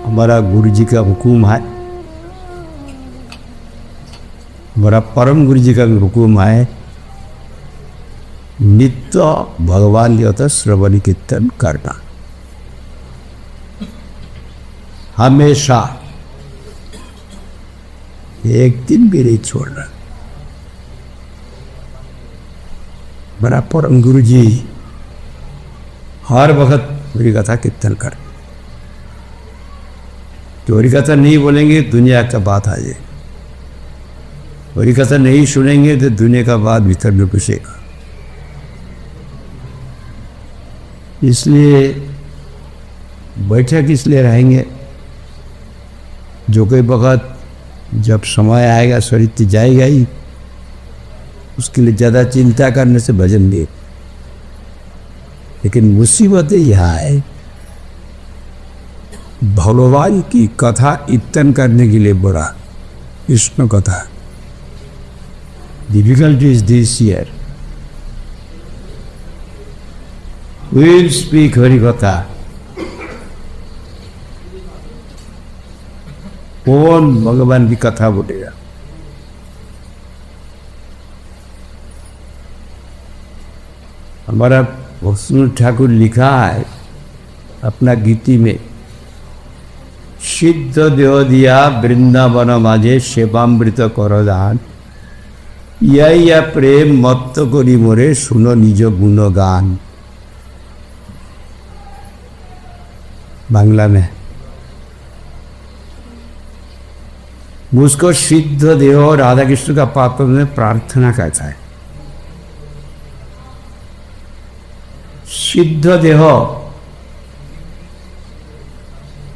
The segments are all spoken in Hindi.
हमारा गुरु जी का हुक्म है, हमारा परम गुरु जी का भी हुक्म है, नित्य भगवान लिया श्रवण कीर्तन करना, हमेशा, एक दिन भी नहीं छोड़ना। हमारा परम गुरु जी हर वक्त हरि कथा कीर्तन कर, तो हरि कथा नहीं बोलेंगे दुनिया का बात आ जाए, हरि कथा नहीं सुनेंगे तो दुनिया का बात भीतर में घुसेगा। इसलिए बैठक इसलिए रहेंगे, जो कोई वक्त जब समय आएगा शरीर तो जाएगा ही, उसके लिए ज़्यादा चिंता करने से भजन नहीं। लेकिन मुसीबत यह है, भगवान की कथा कीर्तन करने के लिए बड़ा कृष्ण कथा, difficulty is this year, will speak Hari कथा, कौन भगवान की कथा बोलेगा? हमारा भक्ति ठाकुर लिखा है अपना गीति में, सिद्ध देह दिया वृंदावन माझे सेवामृत कर दान, या प्रेम मत्त करी मोरे सुनो निज गुणगान। बांग्ला में मुझको सिद्ध देह राधा कृष्ण का पात्र में प्रार्थना करता है। सिद्ध देह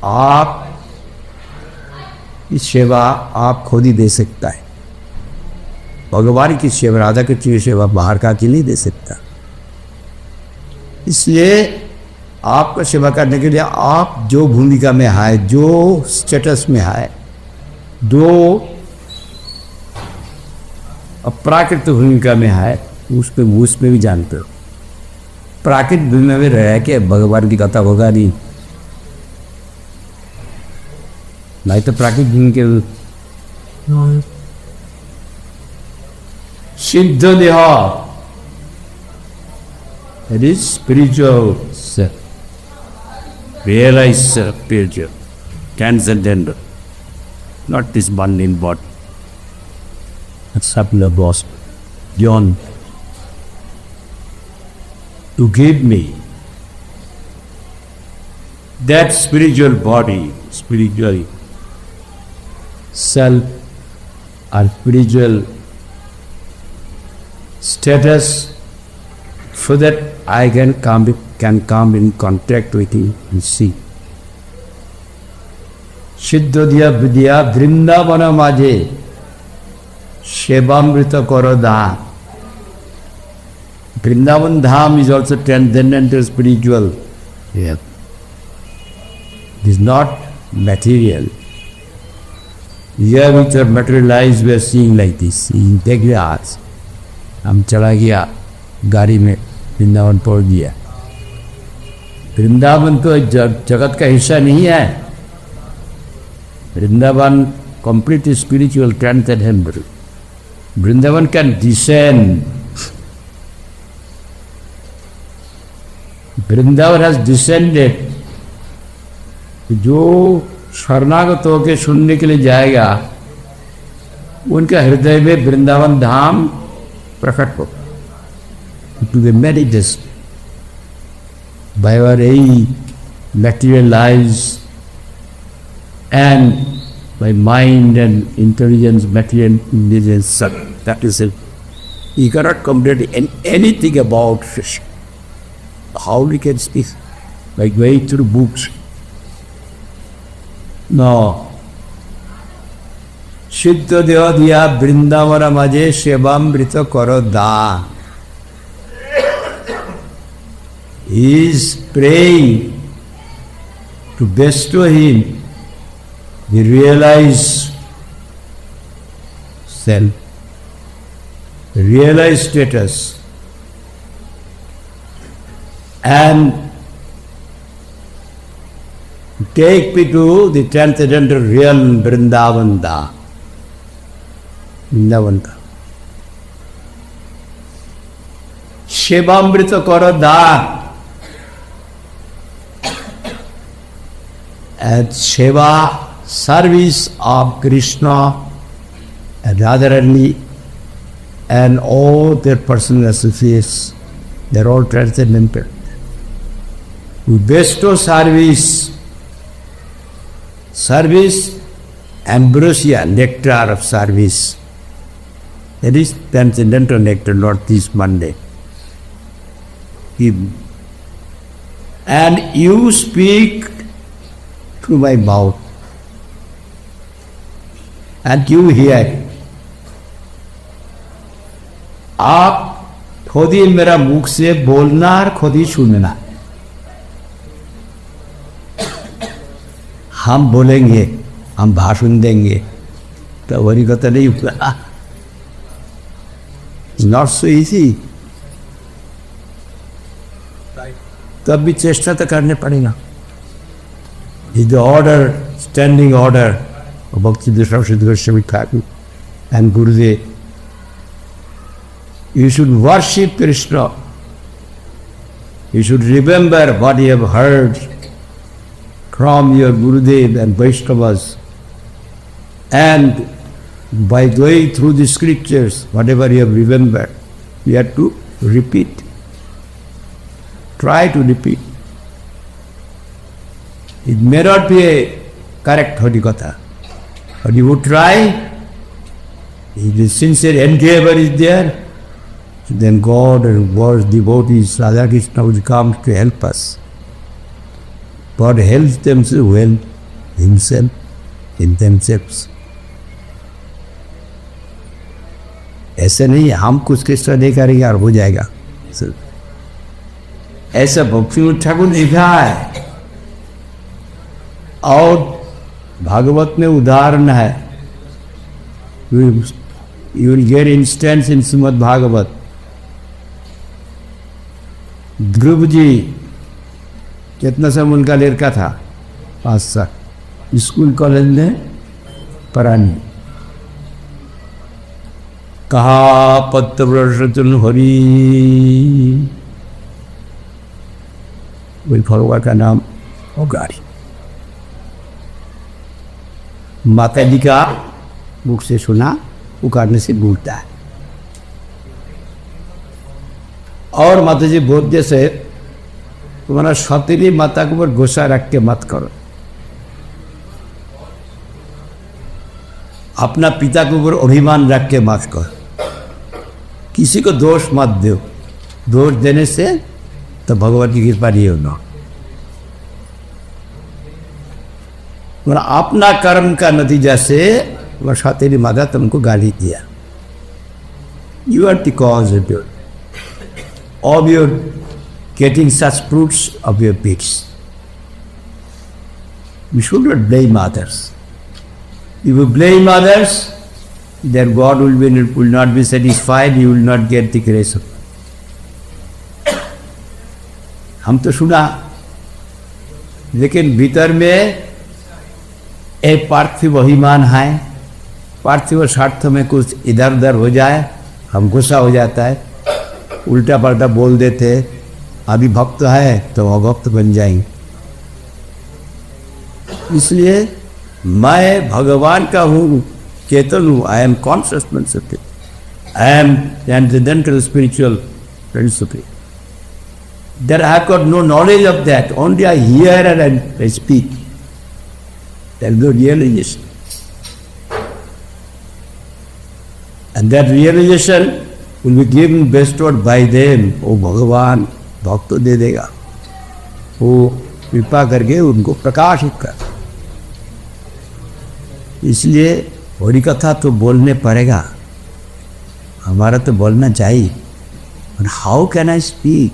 आप की सेवा आप खुद ही दे सकता है, भगवान की सेवा, राधा कृष्ण की सेवा बाहर का की नहीं दे सकता। इसलिए आपका सेवा करने के लिए आप जो भूमिका में है, जो स्टेटस में है, जो अप्राकृत भूमिका में है, उसमें भी जानते हो। प्राकृत भूमिका में रह के भगवान की कथा होगा नहीं तो प्राकृत भूमिका के सिद्ध देह, it is spiritual self, realized self, spiritual, transcendental, not this mundane body. That's happened to boss John to give me that spiritual body, spiritual self or spiritual status, so that I can come in contact with him and see. सिद्ध दिया विद्या वृंदावन माझे सेवामृत करो दान। Vrindavan Dham is also transcendental, spiritual. Yeah. It is not material. Here which are materialized, we are seeing like this. Take the arts. हम चला गया गाड़ी में, वृंदावन पहुंच गया। वृंदावन तो जगत का हिस्सा नहीं है। Vrindavan complete spiritual, transcendental. Vrindavan can descend. Vrindavan has descended. जो शरणागत होकर सुनने के लिए जाएगा, उनके हृदय में वृंदावन धाम प्रकट हो। To the meditators, by our material lives and by mind and intelligence, material intelligence, that is it. You cannot comprehend anything about fish. How we can speak? By going through books. No. सिद्ध देह दिया वृंदावन माझे सेवामृत करो दान. He is praying to bestow him the realized self, realized status, and Take me to the transcendental realm, Vrindavan Dham. Vrindavan Dham. Shevamrita karo dhan. And Sheva, service of Krishna and Radharani and all their personal associates, they are all transcendental. We bestow service, ambrosia, nectar of service. That is transcendental nectar, not this mundane. And you speak through my mouth, and you hear. आप खुद ही मेरा मुख से बोलना और खुद ही सुनना. हम बोलेंगे, हम भाषण देंगे, तो वही कथा नहीं हुआ. Not so easy. तब भी चेष्टा तो करने पड़ेगा. Is the order, standing order of Bhakti Saraswati Goswami Thakur and Gurudev. You should worship Krishna. You should remember what you have heard from your Gurudev and Vaishnavas. And by going through the scriptures, whatever you have remembered, you have to repeat. Try to repeat. It may not be a correct Harikatha, but you would try. If the sincere endeavor is there, then God and God's devotees, Radha Krishna, will come to help us. God helps them so well, Himself, in themselves. ऐसा नहीं हम कुछ कृष्ण नहीं करेंगे और हो जाएगा. ऐसा भक्ति ठाकुर लिखा है. और भागवत में उदाहरण है. You will get instance in Srimad Bhagavat. Dhruv ji कितना समय उनका लड़का था? 5 साल. स्कूल कॉलेज में पढ़ा नहीं. कहा पत्रव्रतन हरि, वही भगवान का नाम होगारी. माता जी का मुख से सुना, पुकारने से भूलता है. और माता जी बोलते से तुम्हारा सौतेली माता के ऊपर गुस्सा रख के मत करो. अपना पिता के ऊपर अभिमान रख के मत करो. किसी को दोष मत दो. दोष देने से तो भगवान की कृपा नहीं होना. अपना कर्म का नतीजा से वह सौतेली माता तुमको गाली दिया. You are the cause of your getting such fruits of your pits. We should not blame others. If you blame others, then God will not be satisfied, you will not get the grace of God. हम तो सुना, लेकिन भीतर में एक पार्थिव अभिमान है. पार्थिव स्वार्थ में कुछ इधर उधर हो जाए, हम गुस्सा हो जाता है, उल्टा पलटा बोल देते. अभी भक्त है तो अभक्त बन जाएंगे. इसलिए मैं भगवान का हूँ, चेतन हूँ. I am consciousness of it. I am transcendental spiritual principle. That I have got no knowledge of that. Only I hear and I speak. There is no realization. And that realization will be given bestowed by them. वो भगवान भक्त दे देगा. वो कृपा करके उनको प्रकाशित कर. इसलिए हरि कथा तो बोलने पड़ेगा. हमारा तो बोलना चाहिए. और how can I speak?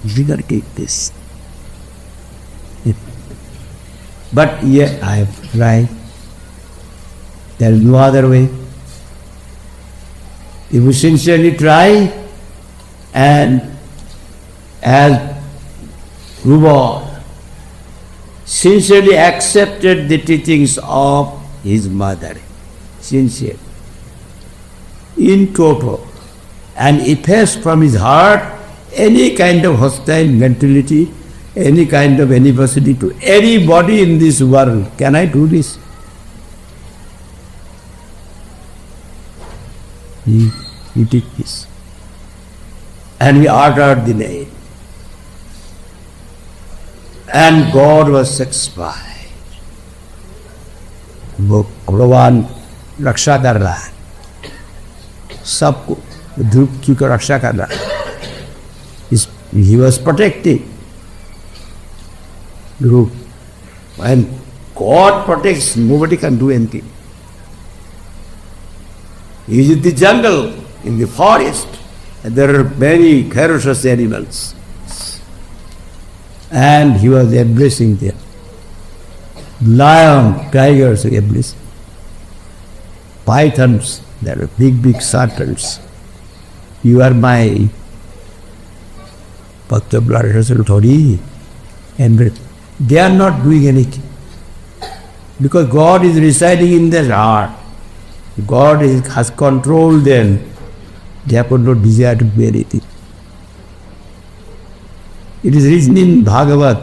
Bigger take this. But yeah, I have tried. There is no other way. If you sincerely try, and as reward, sincerely accepted the teachings of his mother, sincere, in toto, and effaced from his heart any kind of hostile mentality, any kind of animosity to anybody in this world. Can I do this? He did this. And he uttered the name. And God was satisfied. वो भगवान रक्षा कर रहा है, सबको ध्रुव की को रक्षा कर रहा है. He was protecting Dhruv. When God protects, nobody can do anything. He is in the jungle, in the forest, and there are many ferocious animals. And he was embracing them. Lion, tigers, embracing. Pythons, there are big, big serpents. You are my Bhakta blood vessel thodi. And they are not doing anything. Because God is residing in their heart. God has controlled them. They have no desire to do anything. It is written in Bhagavad.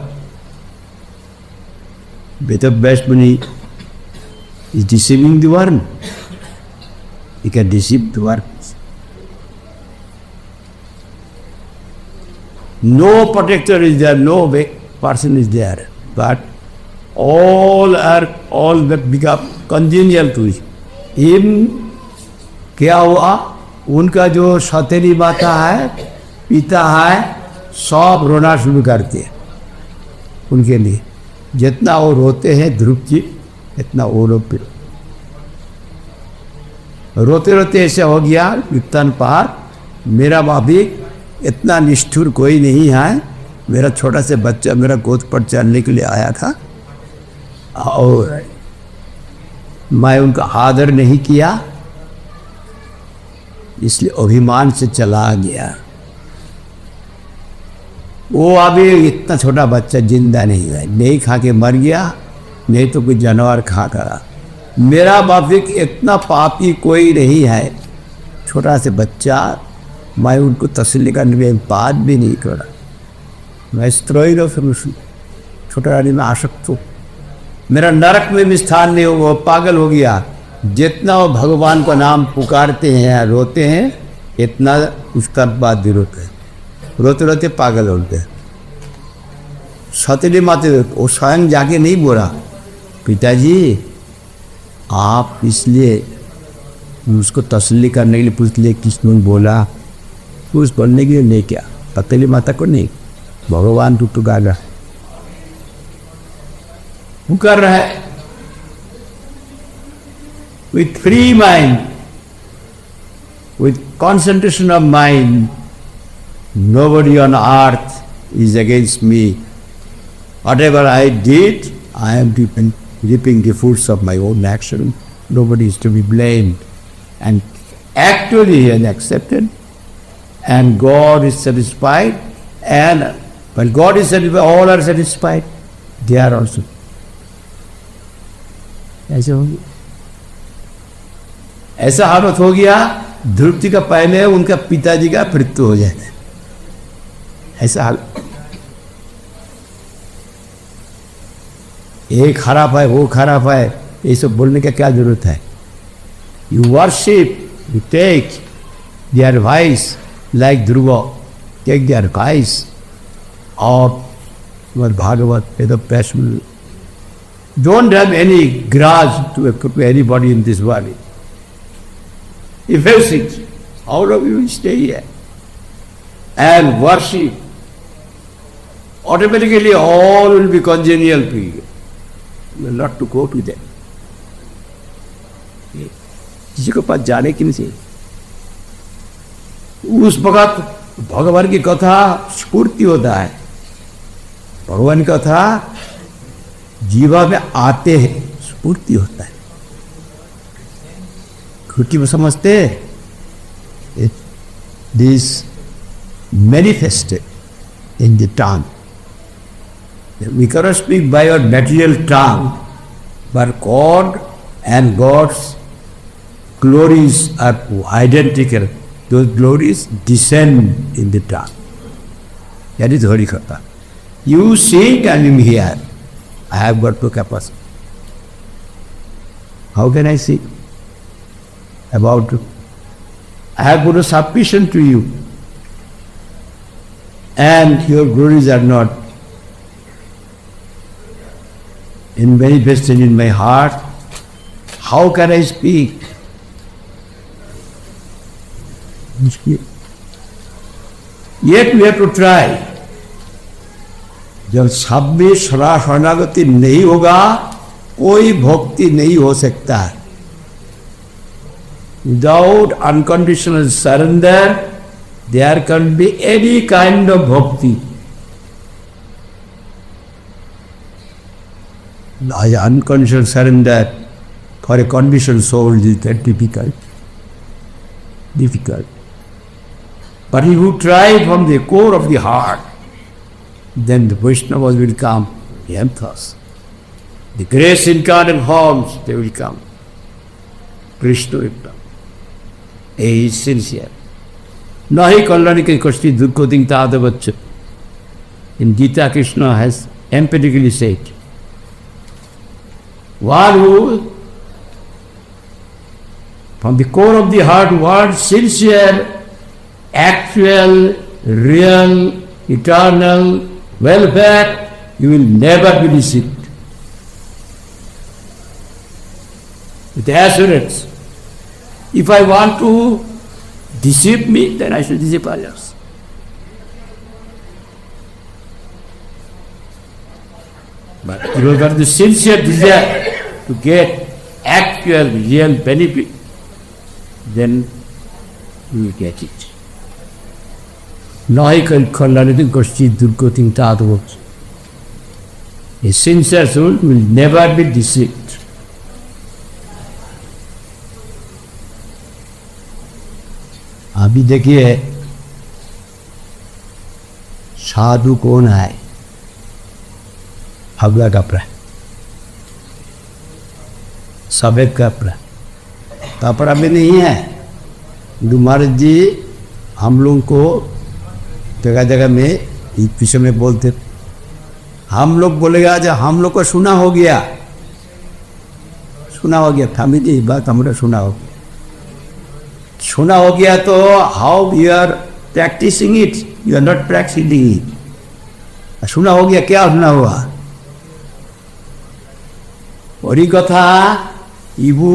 Vedabhyas Muni is deceiving the worm. He can deceive the worm. No protector is there, no person is there. But all that become congenial to him. क्या हुआ? उनका जो सौतेली माता है, पिता है, सब रोना शुरू करते हैं उनके लिए. जितना वो रोते हैं ध्रुव जी, इतना वो लोग फिर रोते रोते ऐसे हो गया वित्तन पार. मेरा भाभी इतना निष्ठुर कोई नहीं है. मेरा छोटा से बच्चा मेरा गोद पर चलने के लिए आया था और मैं उनका आदर नहीं किया, इसलिए अभिमान से चला गया. वो अभी इतना छोटा बच्चा जिंदा नहीं है, नहीं खा के मर गया, नहीं तो कोई जानवर खा कर. मेरा बाप इतना पापी कोई नहीं है. छोटा से बच्चा, मैं उनको तसल्ली करने में बात भी नहीं करा. मैं स्त्रोई छोटा आदमी में आसक्त हूँ. मेरा नरक में भी स्थान नहीं होगा. पागल हो गया. जितना वो भगवान का नाम पुकारते हैं रोते हैं, इतना उसका बाद भी रोते हैं. रोते रोते पागल होते हैं. सौतेली माते वो स्वयं जाके नहीं बोला, पिताजी आप इसलिए उसको तसल्ली करने के लिए पूछ लिए किसने बोला. उस बोलने के लिए नहीं क्या, सौतेली माता को नहीं, भगवान टूटू गागा वो कर रहा है. With free mind, with concentration of mind, nobody on earth is against me. Whatever I did, I am reaping the fruits of my own action. Nobody is to be blamed. And actually he has accepted, and God is satisfied. And when God is satisfied, all are satisfied. They are also. ऐसा हालत हो गया ध्रुव जी का पहले उनका पिताजी का मृत्यु हो जाए. ऐसा हाल. ये खराब है, वो खराब है, ये सब बोलने का क्या जरूरत है. You worship, you take their voice like Dhruv, take their voice. और Bhagavat Vedvyas don't have any grudge to anybody in this world. Efface it. All of you will stay here and worship. Automatically all will be congenial to you. You will not to go to them. किसी को पास जाने की नहीं चाहिए. उस वक्त भगवान की कथा स्फूर्ति होता है. भगवान की कथा जीवा में आते हैं, स्फूर्ति होता है. खुटी में समझते this manifested in the tongue. We cannot speak by our material tongue, but God and God's glories are identical. Those glories descend in the tongue. That is Harikatha. You sing and you hear. I have got no capacity. How can I sing about you? I have got a submission to you. And your glories are not manifested in my heart. How can I speak? Yet we have to try. जब सब में शरणागति नहीं होगा कोई भक्ति नहीं हो सकता. Without unconditional surrender, there can't be any kind of bhakti. Unconditional surrender for a conditioned soul is that difficult. But if you try from the core of the heart, then the Vaishnavas will come, the Yanthas. The grace incarnate forms, they will come. Krishna will come. He is sincere. Nahi kallanike kashti dukkoting tadavaccha. In Gita, Krishna has emphatically said, one who from the core of the heart wants sincere, actual, real, eternal welfare, you will never be deceived. With assurance. If I want to deceive me, then I should deceive others. But if you have the sincere desire to get actual, real benefit, then you will get it. Nahi kallaniti kashti durgoting tadavaccha. A sincere soul will never be deceived. अभी देखिए साधु कौन है? हबला कपड़ा, सफेद कपड़ा, कपड़ा भी नहीं है. महाराज जी हम लोगों को जगह जगह में इस विषय में बोलते, हम लोग बोलेगा जब हम लोग को सुना हो गया फैमिली बात हमारा सुना हो गया तो how you are practicing it? You are not practicing it. सुना हो गया, क्या सुना हुआ? हरि कथा. यू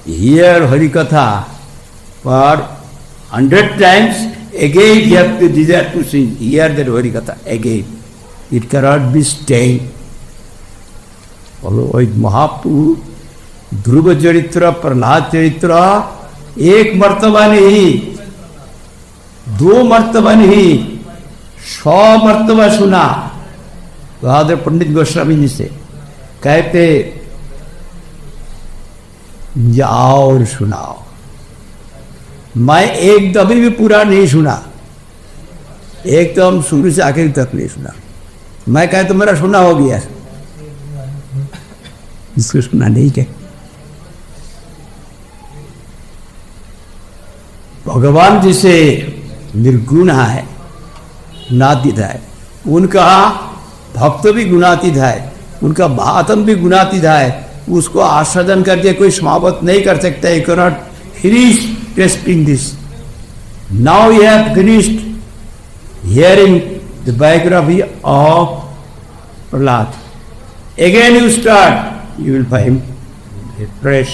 हियर हरि कथा for 100 times, again you have to desire to hear that Hari Katha again. It cannot be staying. ওই महाप्रभु ध्रुव चरित्र, प्रहलाद चरित्र एक मर्तबा नहीं, 2 मर्तबा नहीं, 100 मर्तबा सुना. बहादुर पंडित गोस्वामी जी से कहते जाओ और सुनाओ. मैं एक दफे भी पूरा नहीं सुना, एकदम शुरू से आखिर तक नहीं सुना. मैं कहे तो मेरा सुना हो गया, इसको सुना नहीं क्या? भगवान जिसे निर्गुण है, गुणातीत है, उनका भक्त भी गुणातीत है, उनका भातम भी गुणातीत है. उसको आस्वादन करके कोई समाप्त नहीं कर सकता. You can not finish tasting this. Now you have finished hearing the biography of Prahlad. Again you start, you will find a fresh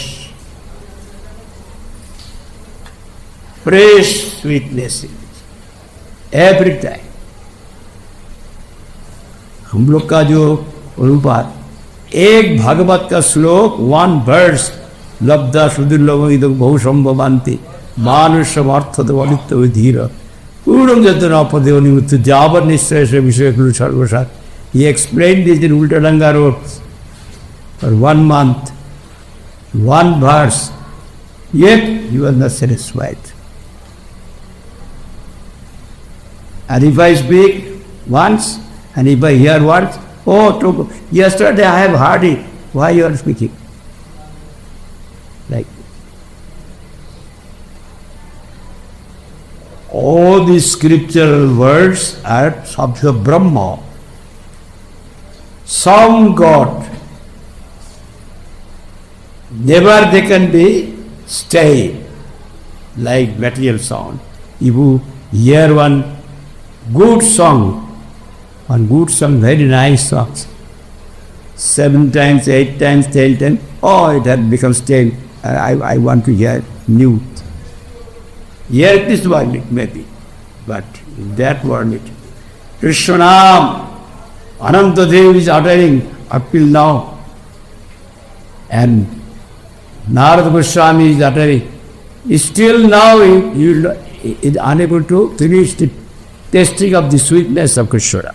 sweetness in it. Every time. हम लोग का जो अनुपात, एक भागवत का श्लोक, 1 verse, लब्धा सुदुर्लभ इदं बहु संभवान्ति मानुषम अर्थवलित धीर पूर्णम जतन पदे निमित्त जावर निश्चय से विषय कुल Sarvasar. He explained this in Ultalanga Road for 1 month, 1 verse, yet he was not satisfied. And if I speak once, And if I hear words, oh, yesterday I have heard it. Why you are speaking? Like all these scriptural words are of the Brahma, some God. Never they can be stay like material sound. If you hear one good song, very nice songs, 7 times, 8 times, 10 times, oh, it has become stale. I want to hear new. Hear this one, it may be, but in that world, it Krishnam, Anantadev is uttering up till now, and Narada Goswami is uttering. Still now he is unable to finish the tasting of the sweetness of Krishna.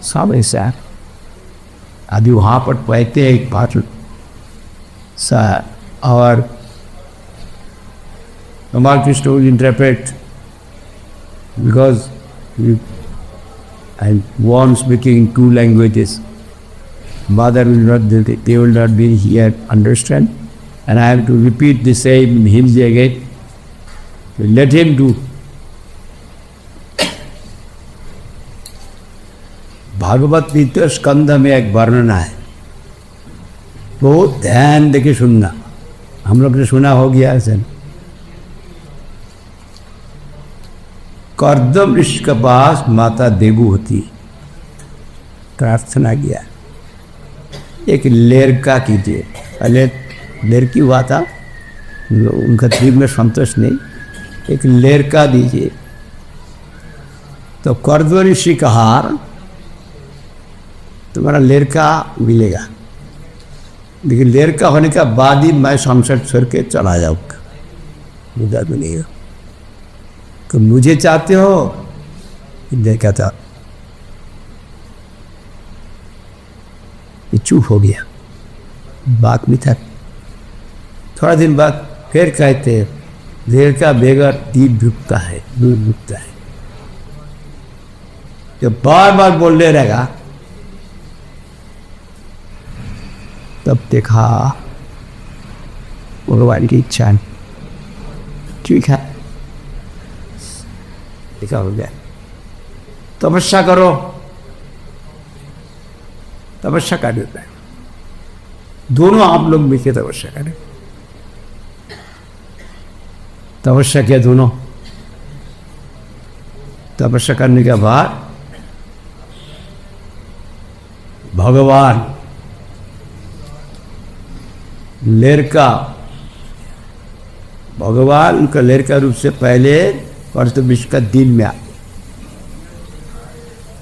सब ऐसा है. अभी वहाँ पर पढ़ते एक भाषण और Tamal Krishna will interpret because I'm one speaking in 2 languages. Mother will not, they will not be here, understand? And I have to repeat the same Hindi again. So let him do. Bhagavat Gita स्कंद में एक वर्णन है, तो ध्यान देके सुनना. हम लोग ने सुना हो गया ऐसे. कर्दम ऋषि के पास माता देवू होती, प्रार्थना किया एक लड़का कीजिए. पहले लड़की हुआ था, उनका जीव में संतोष नहीं, एक लड़का दीजिए. तो कर्दम ऋषि कहा तुम्हारा लड़का मिलेगा, लेकिन लड़का होने का बाद ही मैं संसार छोड़ के चला जाऊँगा, मुद्दा तो नहीं हो. तो मुझे चाहते हो, लड़का था. ये चुप हो गया, बात नहीं था. थोड़ा दिन बाद फिर कहते लड़का बेगर दूध डूबता है, दूध डूबता है. जब बार बार बोलने रहेगा, तब देखा भगवान की इच्छा है, ठीक है, देखा हो गया. तपस्या करो, तपस्या कर देता है. दोनों आप लोग मिलकर तपस्या करें. तपस्या किया दोनों. तपस्या करने के बाद भगवान लड़का, भगवान उनका लड़का रूप से पहले कर्दम ऋषि का दिल में आ.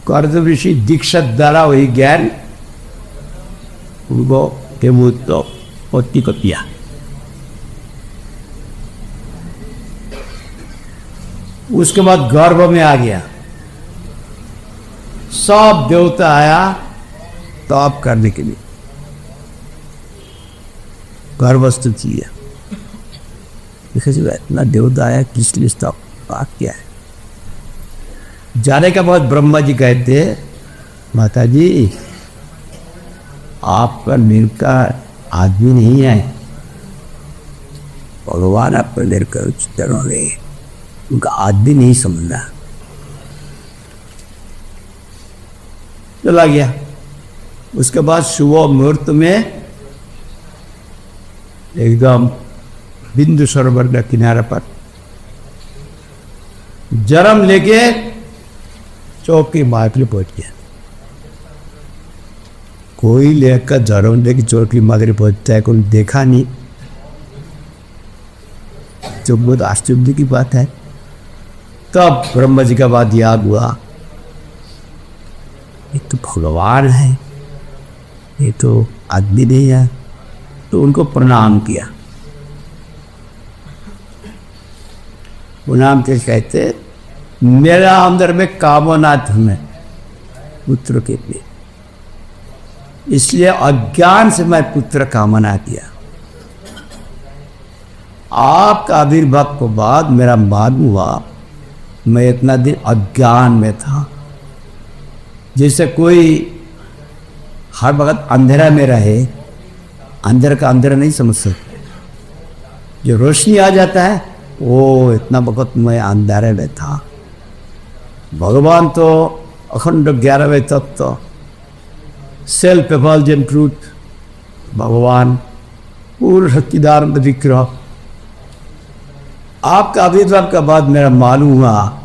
कर्दम ऋषि दीक्षा द्वारा वही ज्ञान उनको पति को दिया. उसके बाद गर्भ में आ गया, सब देवता आया तप करने के लिए, गर्भस्थ किया. देखिए इतना देवता आया किस लिए, तब बात क्या है. जाने का बाद ब्रह्मा जी कहते माता जी आपका लड़का आदमी नहीं है, भगवान आपका लड़का उच्चतरोगे, उनका आदमी नहीं समझना. चला गया. उसके बाद सुबह मुहूर्त में एकदम बिंदु सरोवर का किनारा पर जन्म लेके चौकी मार्ग पहुंच गया. कोई लेकर जन्म लेके चौकी मार्ग पहुंचता है, कोई देखा नहीं, जो बहुत आश्चर्य की बात है. तब ब्रह्मा जी का बात याद हुआ, ये तो भगवान है, ये तो आदमी नहीं है. तो उनको प्रणाम किया. प्रणाम के कहते मेरा अंदर में कामना है पुत्र के लिए, इसलिए अज्ञान से मैं पुत्र कामना किया. आपका आविर्भाव के बाद मेरा मालूम हुआ मैं इतना दिन अज्ञान में था। जैसे कोई हर वक्त अंधेरा में रहे, अंधेरा का अंधेरा नहीं समझ सकते। जो रोशनी आ जाता है, वो इतना वक्त मैं अंधेरे में था। भगवान तो अखंड 11वें तत्व, सेल्फ एफल्जेंट ट्रूथ, भगवान पूर्ण सच्चिदानंद विग्रह। आपका आविर्भाव के बाद मेरा मालूम हुआ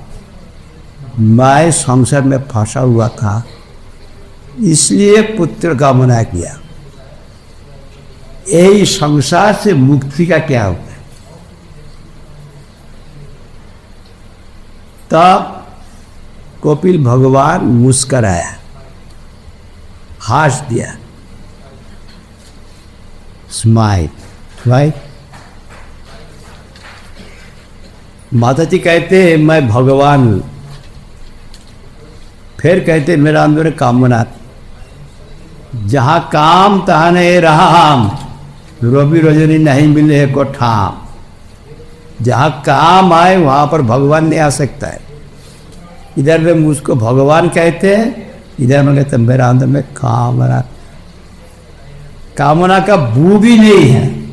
मैं संसार में फंसा हुआ था, इसलिए पुत्र कामना किया। यही संसार से मुक्ति का क्या होता है? तब कपिल भगवान मुस्कराया, हंस दिया, स्माइल, राइट। माता जी कहते हैं मैं भगवान हूं, फिर कहते मेरा अंदर कामना, जहां काम तहां नहीं राम, रवि रजनी नहीं मिले को ठाम। जहां काम आए वहां पर भगवान नहीं आ सकता है। इधर में मुझको भगवान कहते हैं, इधर में कहते मेरा अंदर में कामना, कामना का बू भी नहीं है।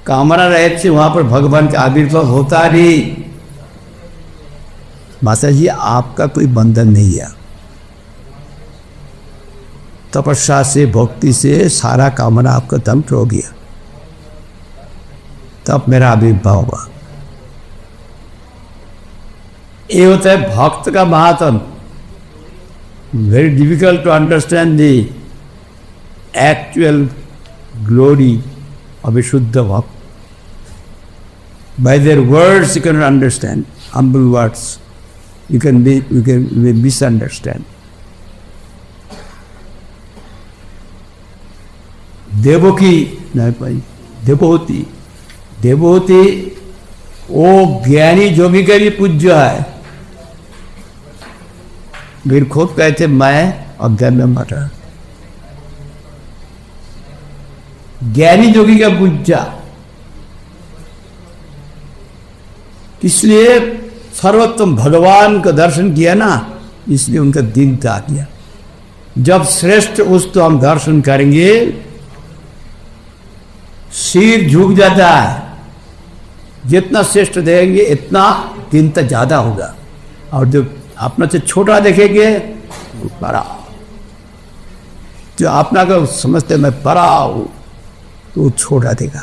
कामना रहते से वहां पर भगवान का आविर्भाव होता नहीं। माता जी आपका कोई बंधन नहीं है। तपस्या से भक्ति से सारा कामना आपका दम्भ हो गया, तब मेरा आविर्भाव हुआ। ये होता है भक्त का महात्म। Very difficult to understand the actual glory of a Shuddha Bhakt. By their words you cannot understand, humble words. You can misunderstand. Devaki नहीं पाई, देवहूति, देवहूति वो ज्ञानी जोगी का भी पूज्य है। फिर खुद कहते मैं अज्ञान में मरा, ज्ञानी जोगी का पूज्य। इसलिए सर्वोत्तम भगवान का दर्शन किया ना, इसलिए उनका दिन आ गया। जब श्रेष्ठ वस्तु हम दर्शन करेंगे, सिर झुक जाता है। जितना श्रेष्ठ देखेंगे इतना दीनता ज्यादा होगा, और जो अपना से छोटा देखेंगे बड़ा। जो अपना को समझते मैं बड़ा हूं तो छोटा देगा,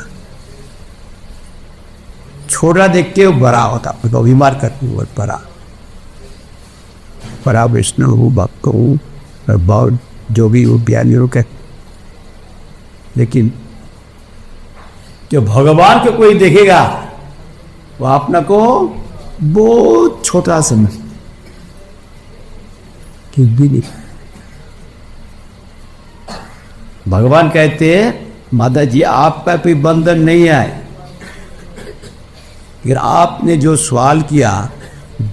छोटा देख के वो बड़ा होता, अपने को अभिमान करते हुए बड़ा। बड़ा विष्णु हूँ, भक्त हूँ, और बहुत जो भी वो ज्ञानी हो कह। लेकिन जो भगवान को कोई देखेगा वो अपना को बहुत छोटा समझ, कि भी नहीं। भगवान कहते हैं माता जी आपका कोई बंधन नहीं है। अगर आपने जो सवाल किया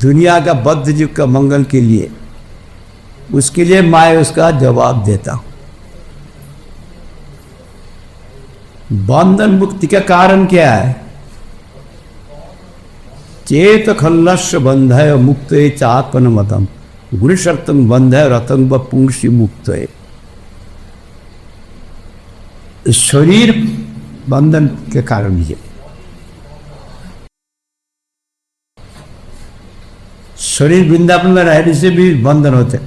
दुनिया का बद्ध जीव का मंगल के लिए, उसके लिए मैं उसका जवाब देता हूं। बंधन मुक्ति का कारण क्या है? चेत खल्लस्य बंधय मुक्त चात्मन मतम गुरुशर्तम बंधय रतंग व पुंसी मुक्त है। शरीर बंधन के कारण ही है। शरीर वृंदावन में रहने से भी बंधन होते।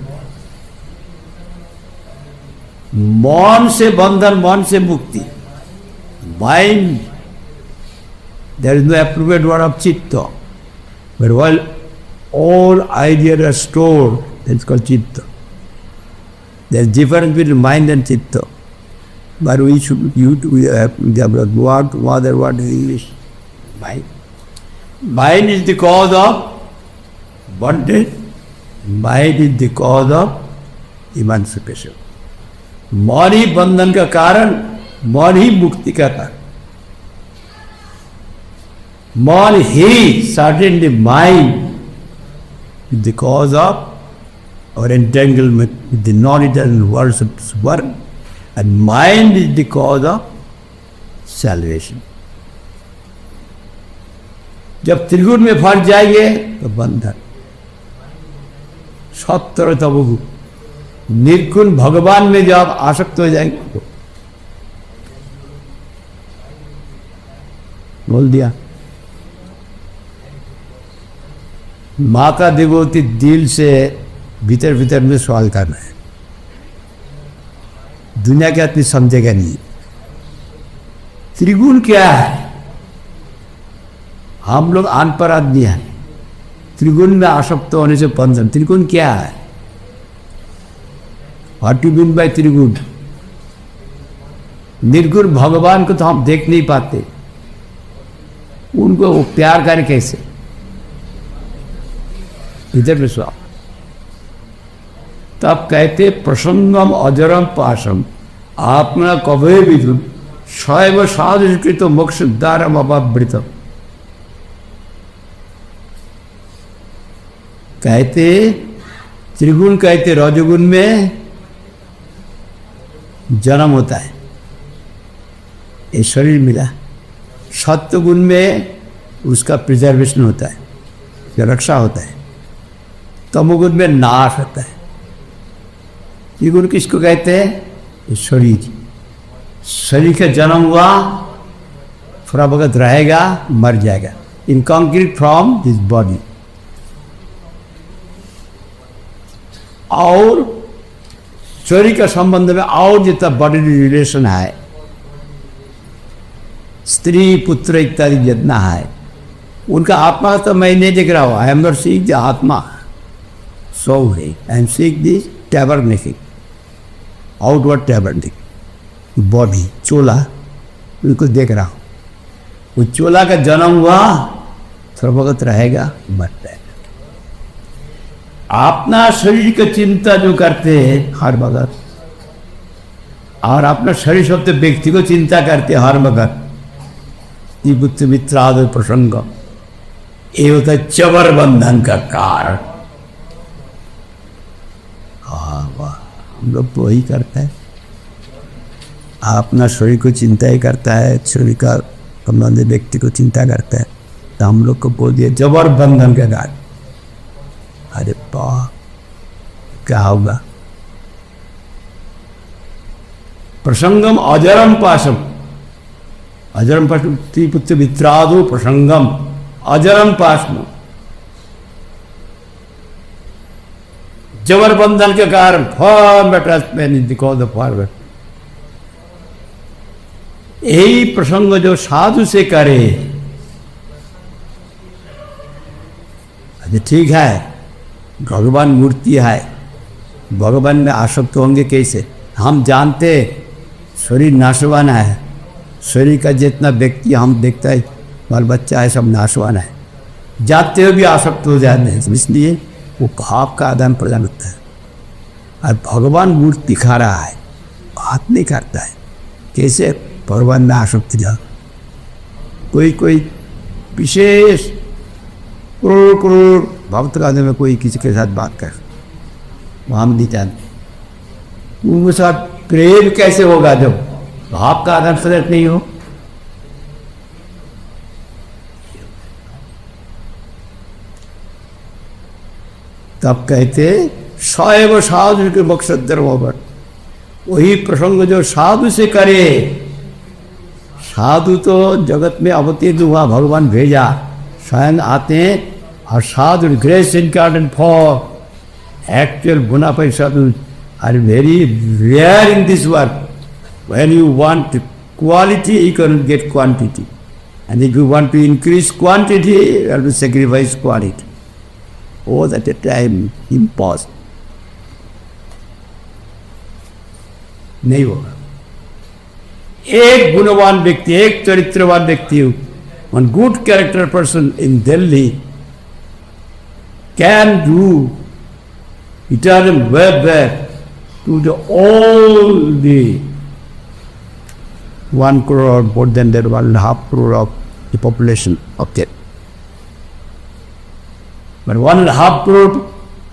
मन से बंधन, मन से मुक्ति। Mind, there is no appropriate word of चित्त, but while all ideas are stored, it's called chitta. There's difference between mind and chitta. But we should what is English? Mind. Mind is the cause of bondage. Mind is the cause of emancipation. मन ही बंधन का कारण, मन ही मुक्ति का कारण। मन ही certainly mind is the cause of our entanglement with the knowledge and words of this world, and mind is the cause of salvation. जब त्रिगुण में फंस जाएंगे तो बंधन। सत्तर तबु निर्गुण भगवान में जब आप आसक्त हो जाएंगे तो बोल दिया। माँ का देवोती दिल से भीतर भीतर में सवाल करना है, दुनिया के आदमी समझेगा नहीं। त्रिगुण क्या है? हम लोग अनपढ़ आदमी हैं, त्रिगुण में आसक्त होने से बंधन। त्रिगुण क्या है? व्हाट यू मीन बाय त्रिगुण? निर्गुण भगवान को तो हम देख नहीं पाते, उनको वो प्यार करे कैसे? इधर में स्वाप। तब कहते प्रसंगम अजरम पाशम आत्मा कवे विदुम शैव साधुष्कृत मोक्ष द्वारम अपावृतम। कहते त्रिगुण, कहते रजोगुण में जन्म होता है, ये शरीर मिला। सत्वगुण में उसका प्रिजर्वेशन होता है, रक्षा होता है। तमोगुण में नाश होता है। त्रिगुण किसको कहते हैं? ये शरीर। शरीर का जन्म हुआ, थोड़ा वक्त रहेगा, मर जाएगा। इनकॉन्क्रीट फ्रॉम दिस बॉडी। और शरीर का संबंध में और जितना बॉडी रिलेशन है, स्त्री पुत्र इत्यादि जितना है, उनका आत्मा तो मैं नहीं देख रहा हूँ। I am not seeing the आत्मा, सो है I am seeing the tabernacle, outward tabernacle, body, चोला, उनको देख रहा हूँ। वो चोला का जन्म हुआ, थोड़ा वक्त रहेगा, मर जाएगा। अपना शरीर की चिंता जो करते हैं हर वक्त, और अपना शरीर शब्द व्यक्ति को चिंता करते हर वक्त, बुद्ध मित्रादि प्रसंग, ये होता है चबर बंधन का कारण। हाँ वाह, हम लोग तो वही करते हैं। अपना शरीर को चिंता ही करता है, शरीर का संबंधित व्यक्ति को चिंता करता है, तो हम लोग को बोल दिया जबर बंधन का कारण। अरे वाह, क्या होगा? प्रसंगम अजरम पाशम, अजरम पाशम त्रिपुत्र मित्रादो प्रसंगम अजरम पाशम, जबर बंधन के कारण form attachment because of forward. यही प्रसंग जो साधु से करे, अच्छा ठीक है, भगवान मूर्ति है, भगवान में आसक्त होंगे कैसे? हम जानते शरीर नाशवान है, शरीर का जितना व्यक्ति हम देखता है, बाल बच्चा है, सब नाशवान है, जाते हुए भी आसक्त हो जाते हैं। इसलिए वो भाव का आदान प्रदान होता है। और भगवान मूर्ति दिखा रहा है, बात नहीं करता है। कैसे भगवान में आसक्त जा? कोई विशेष करोड़ भक्त का में कोई किसी के साथ बात कर, वो हम नहीं जानते। उनके साथ प्रेम कैसे होगा जब भाव का आदान प्रदान नहीं हो? तब कहते सैव साधु के मकसद धर्म, वही प्रसंग जो साधु से करे। साधु तो जगत में अवतीर्ण हुआ, भगवान भेजा, स्वयं आते हैं। और sadhu grace incarnate for actual bonafide sadhu are very rare in this work. When you want quality, you can get quantity, and if you want to increase quantity, you have to sacrifice quality. All at a time impossible. नहीं होगा। एक गुणवान व्यक्ति, एक चरित्रवान व्यक्ति, one good character person in Delhi can do eternal web back to the all the 1 crore, more than that 1.5 crore of the population of that. But 1.5 crore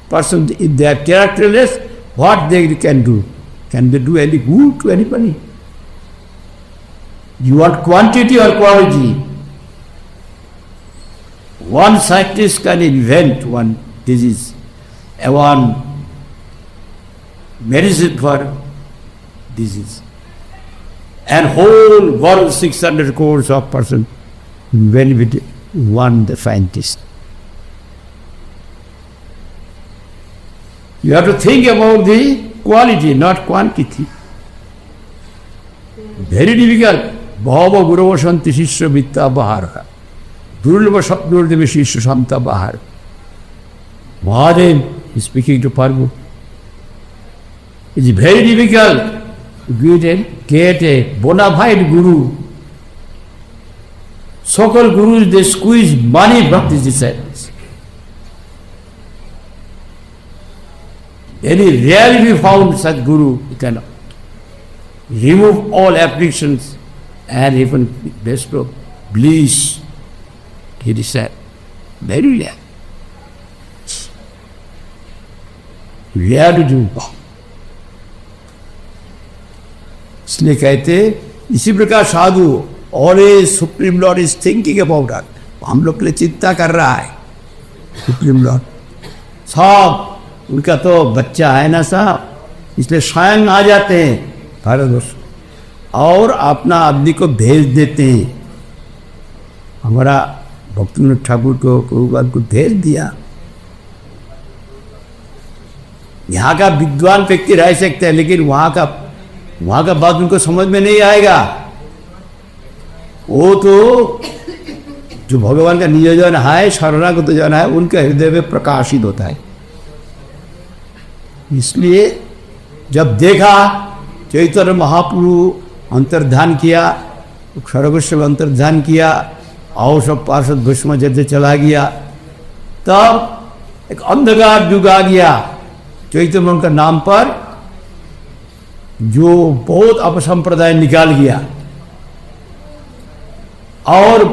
person, if they are characterless, what they can do? Can they do any good to anybody? You want quantity or quality? one scientist can invent one disease, one medicine for disease, and whole world 600 crores of person benefit one the scientist. You have to think about the quality, not quantity. Very difficult. Bhava Guru Shanti Shishya Vitta Bahara. Durlava Sapnurdeva Shishya Santa Bahar. Mahadev is speaking to Parvu. It's very difficult to get a bona fide Guru. So-called Gurus, they squeeze money from his disciples. Very rarely we found such Guru who can remove all afflictions and even best of bliss. He said, very rare. Rare to do. इसलिए कहते इसी प्रकार sadhu always supreme lord is thinking about us, हम लोग के लिए चिंता कर रहा है सुप्रीम लॉर्ड। सब उनका तो बच्चा है ना साहब, इसलिए स्वयं आ जाते हैं भारतवर्ष और अपना आदमी को भेज देते हैं। हमारा भक्तिनाथ ठाकुर को प्रभुपाद को भेज दिया। यहाँ का विद्वान व्यक्ति रह सकते हैं, लेकिन वहाँ का बात उनको समझ में नहीं आएगा। वो तो जो भगवान का नियोजन है, शरणागत जन है, उनके हृदय में प्रकाशित होता है। इसलिए जब देखा चैतन्य महाप्रभु अंतर्धान किया, खरगोश्वर अंतर्धान किया और सब पार्षद भस्म जैसे चला गया, तब एक अंधकार युग आ गया चैतन्य का नाम पर, जो बहुत अपसंप्रदाय निकाल गया और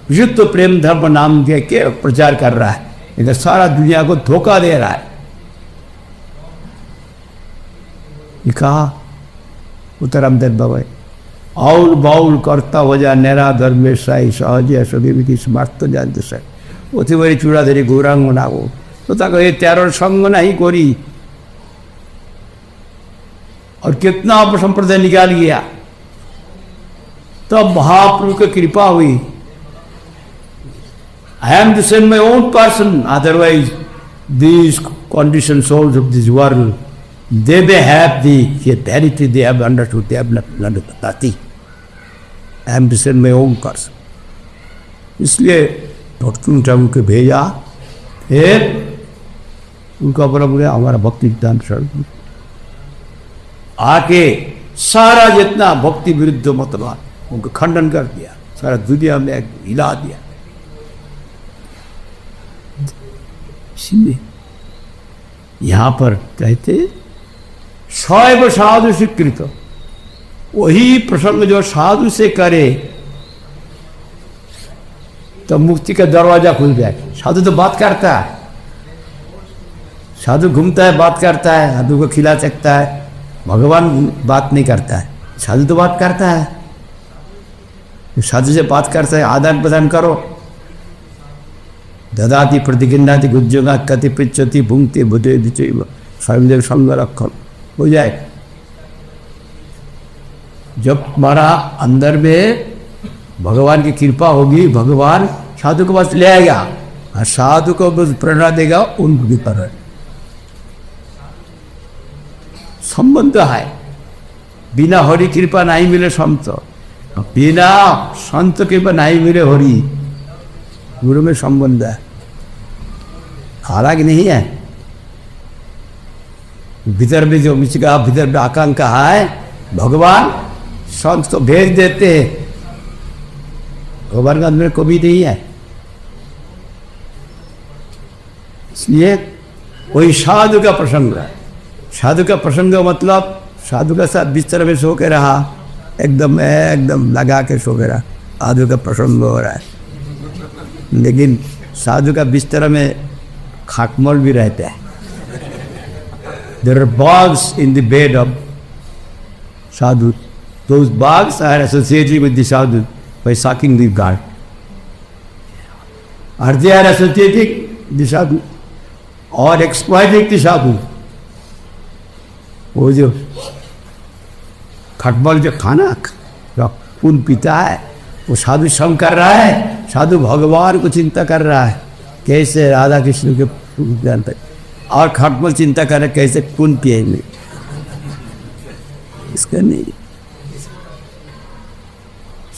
विशुद्ध प्रेम धर्म नाम दे के प्रचार कर रहा है। इधर सारा दुनिया को धोखा दे रहा है। ये कहा उत्तरामदेव बाबा, आउल बाउल करता हो जा नेरा धर्मेशाई सहजिया सभी भी स्मार्थ तो जानते सर অতি বড় চূড়াধারী গৌরাঙ্গ নাগো, तो ताको ये 13 संग नहीं कोरी और कितना संप्रदाय निकाल गया। तब महाप्रभु की कृपा हुई। I am to send my own person, otherwise these conditioned souls of this world, they may have the vanity, they have understood, they have not understood nothing. I am to send my own person. इसलिए भक्ति ठाकुर के भेजा, फिर उनका बड़ा बोला हमारा भक्ति सिद्धांत सर आके सारा जितना भक्ति विरुद्ध मतवाद उनको खंडन कर दिया, सारा दुनिया में हिला दिया। इसलिए यहाँ पर कहते शैव साधु स्वीकृत, वही प्रसंग जो साधु से करे तो मुक्ति का दरवाजा खुल जाए। साधु तो बात करता है, साधु घूमता है, बात करता है, साधु को खिला सकता है, भगवान बात नहीं करता है। साधु तो बात करता है, साधु से बात करता है, आदान प्रदान करो। ददाति प्रतिगिन्नाति गुज्जोगा कति पृच्छति भुंगते बुद्धे दिचैव स्वयंदेव संग रक्षण हो जाए। जब हमारा अंदर में भगवान की कृपा होगी, भगवान साधु को पास ले आएगा और साधु को बस प्रेरणा देगा, उनकी पर संबंध है। बिना हरि कृपा नहीं मिले संत, बिना संत कृपा नहीं मिले हरि, गुरु में संबंध है, हालांकि नहीं है। भीतर में जो मिचका भीतर में आकांक्षा है, भगवान संत को भेज देते हैं। भगवान का अंदर कभी नहीं है। इसलिए वही साधु का प्रसंग है। साधु का प्रसंग मतलब साधु का साथ बिस्तर में सो के रहा, एकदम लगा के सो के रहा, साधु का प्रसंग हो रहा है। लेकिन साधु का बिस्तर में खाकमल भी रहता है। There are bugs in the bed of sadhu. Those bugs are associated with the sadhu by sucking the gut. Are they are associating the sadhu or exploiting the sadhu? वो जो खटमल जो खाना खून पीता है वो साधु श्रम कर रहा है, साधु भगवान को चिंता कर रहा है कैसे राधा कृष्ण के ज्ञान तक, और खटमल चिंता कर रहे कैसे खून पिएंगे। इसका नहीं,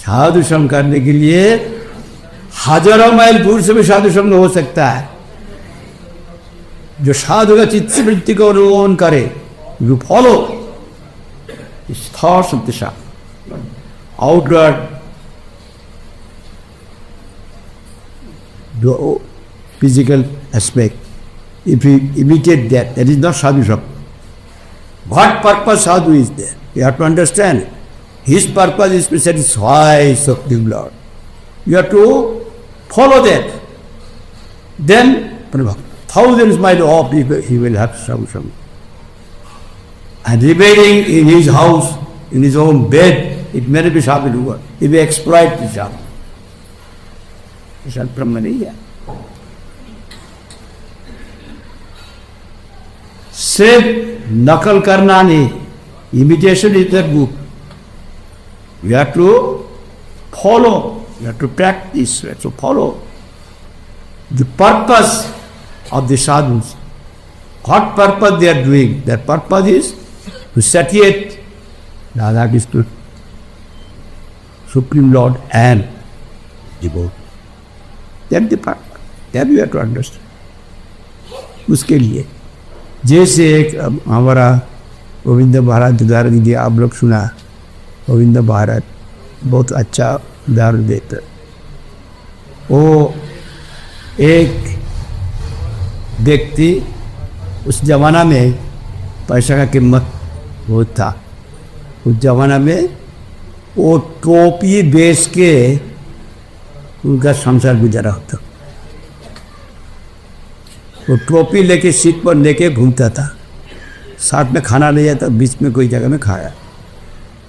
साधु श्रम करने के लिए हजारों माइल दूर से भी साधु श्रम हो सकता है। जो साधु का चित्त वृत्ति को अनुमोदन करे, you follow thoughts of the sadhu, outward the physical aspect. If we imitate that, that is not sadhu shram. What purpose sadhu is there? You have to understand. His purpose is to satisfy Supreme Lord. You have to follow that. Then thousands miles off he will have sadhu shram. And remaining in his house, in his own bed, it may not be sadhu doer. He will exploit the sadhu. Sadhu Brahma nahi hai. सिर्फ नकल करना नहीं, imitation is the good. You have to follow, you have to practice, you have to follow the purpose of the sadhus. What purpose they are doing? Their purpose is to satiate Radha Krishna, Supreme Lord and devotee. That's the purpose. That you have to understand. उसके लिए जैसे एक हमारा गोविंद महाराज उदाहरण दिया, आप लोग सुना, गोविंद महाराज बहुत अच्छा उदाहरण देते। वो एक व्यक्ति, उस जमाना में पैसा का कीमत बहुत था। उस जमाना में वो टोपी बेच के उनका संसार गुजारा होता। वो टोपी लेके सीट पर लेके घूमता था, साथ में खाना ले जाता, बीच में कोई जगह में खाया।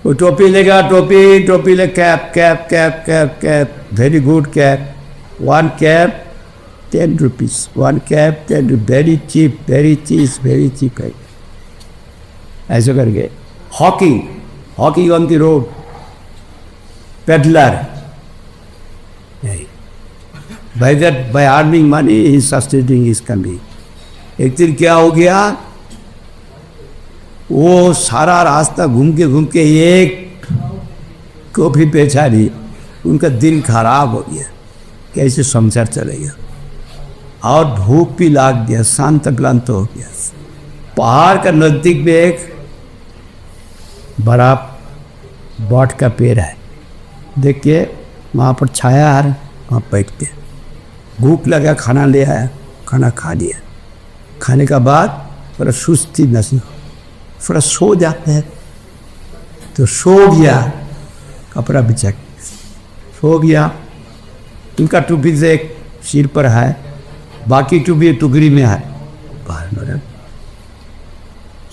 वो टोपी लेगा, टोपी ले cap cap cap cap cap, very good cap, one cap 10 rupees, one cap 10 rupees, very cheap है। ऐसे करके hockey on the road, peddler, by earning money he is sustaining his family। एक दिन क्या हो गया, वो सारा रास्ता घूम के एक कॉफी बेचा नहीं, उनका दिन खराब हो गया, कैसे संसार चलेगा। और धूप भी लाग दिया, शांत क्लांत हो गया। पहाड़ का नजदीक में एक बड़ा बॉट का पेड़ है, देखिए वहाँ पर छाया है, वहाँ बैठ के भूख लगा, खाना ले आया, खाना खा लिया। खाने का बाद थोड़ा सुस्ती नसीब, थोड़ा सो जाते हैं, तो सो गया, कपड़ा बिछा के सो गया। उनका टोपी से एक सिर पर है, बाकी टोपी टुकड़ी में है, बाहर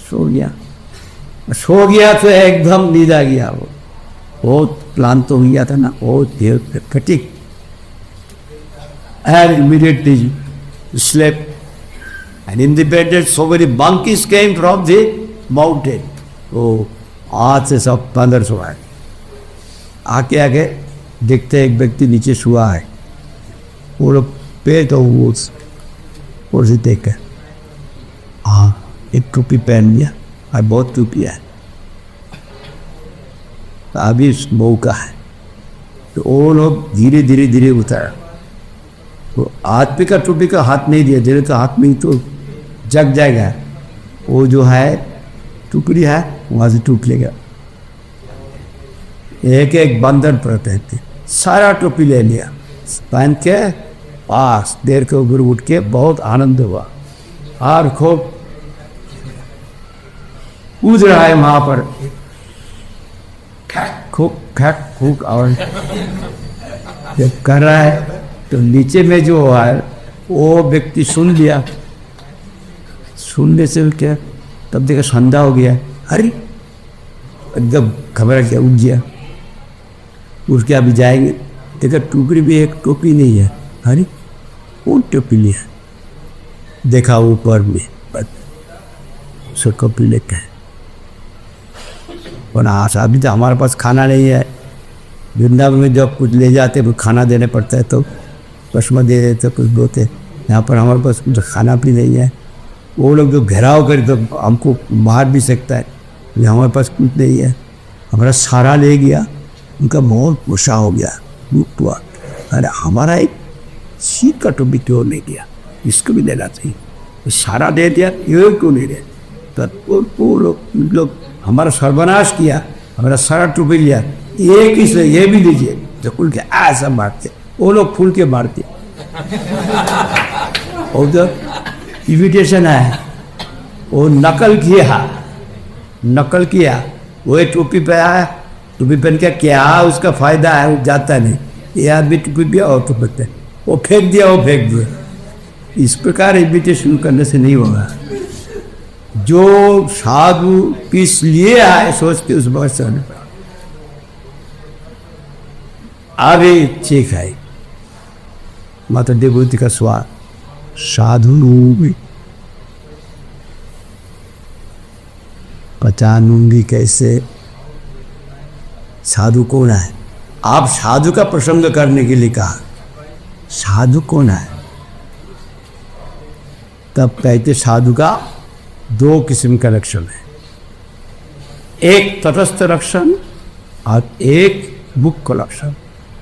सो गया तो एकदम नींद आ गया। वो बहुत क्लांत हो गया था ना, बहुत देर fatigue, and immediately slept. And in the bed so many monkeys came from the mountain. वो आज से सब 1500 आए, आके देखते एक व्यक्ति नीचे सुआ है। वो लोग पे तो वो से देख कर, हाँ एक टोपी पहन लिया, और बहुत टोपी है, अभी मौका है। तो वो लोग धीरे धीरे उतारा। तो आदमी का टोपी का हाथ नहीं दिया, धीरे तो हाथ में तो जग जाएगा। वो जो है टुकड़ी है, वहाँ से टूट लेगा। एक बंदर पर पहनते, सारा टोपी ले लिया, पहन के पास देर के ऊपर उठ के बहुत आनंद हुआ, और खूब कूद रहा है वहाँ पर, खूब और जब कर रहा है तो नीचे में जो है वो व्यक्ति सुन लिया। सुनने से क्या, तब देखा संध्या हो गया, अरे एकदम घबरा गया, उठ गया। उसके अभी जाएंगे, देखा टुकड़ी भी एक टोपी नहीं है, अरे वो टोपी लिया, देखा ऊपर में उसको टोपी लेके है। और आज अभी तो हमारे पास खाना नहीं है, वृंदावन में जब कुछ ले जाते कुछ खाना देने पड़ता है तो चश्मा दे देते कुछ बोते। यहाँ पर हमारे पास कुछ खाना भी नहीं है। वो लोग जो घेराव करे तो हमको मार भी सकता है, ये हमारे पास कुछ नहीं है। हमारा सारा ले गया, उनका बहुत गुस्सा हो गया, दुख हुआ। अरे हमारा एक सीट का टोपी क्यों ले गया, इसको भी लेना चाहिए। तो सारा दे दिया, ये क्यों नहीं दे? तो वो लोग हमारा सर्वनाश किया, हमारा सारा टोपी लिया, एक ही से ये भी लीजिए, जो खुल के ऐसा मारते, वो लोग खुल के मारते। और जब इविटेशन है, वो नकल किया, वो एक टोपी पे आया, टोपी पहन के क्या उसका फायदा है, वो जाता नहीं। ये आदमी टोपी भी और टोपी पे वो फेंक दिया। इस प्रकार इविटेशन करने से नहीं होगा। जो साधु पीस लिए आए सोच के उस बात से आगे चेक है माता देवभूति का स्वाद साधु लूंगी, पहचानूंगी कैसे साधु कौन है। आप साधु का प्रसंग करने के लिए कहा, साधु कौन है? तब कहते साधु का दो किस्म का लक्षण है, एक तटस्थ लक्षण और एक मुख्य लक्षण।